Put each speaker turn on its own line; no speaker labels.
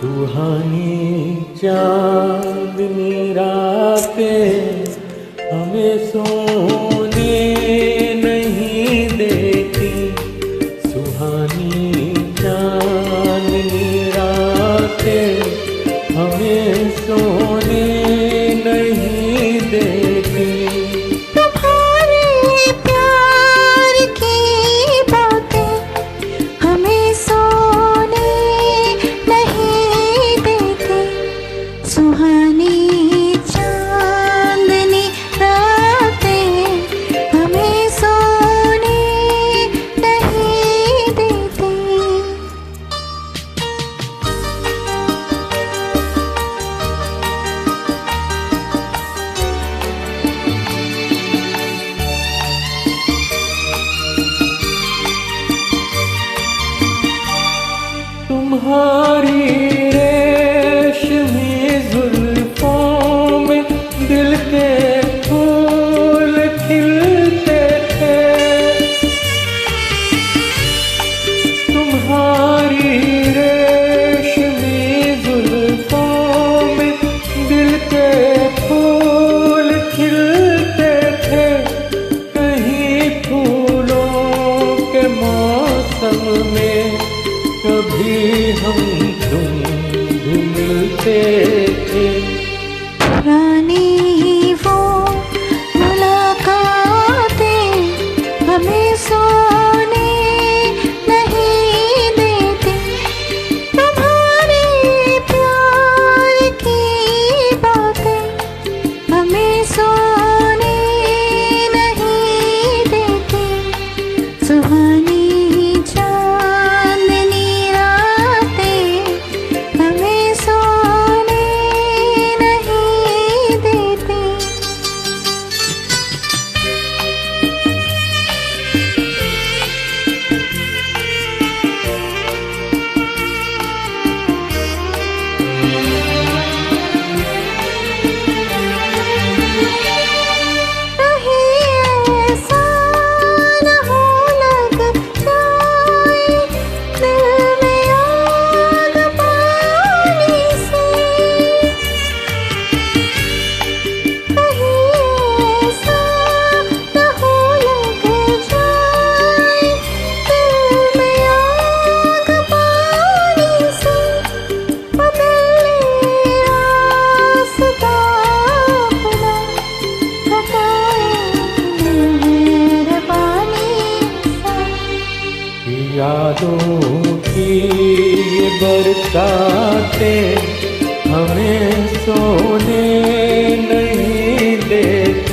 सुहानी चांदनी रातें हमें सोने नहीं देती। सुहानी चांदनी रातें हमें सोने नहीं देती।
तुम्हारे प्यार की बातें हमें सोने नहीं देती। सुहानी चांदनी रातें हमें सोने नहीं देती।
तुम्हारी रेशमी जुल्फों में दिल के फूल खिलते थे। तुम्हारी रेशमी जुल्फों में दिल के फूल खिलते थे। कहीं फूलों के मौसम में कभी हम तुम भी मिलते थे।
पुरानी वो मुलाकातें हमें सोने नहीं देती। तुम्हारे प्यार की बातें हमें सोने नहीं देती। सुहानी
यादों की ये बरसातें हमें सोने नहीं देती।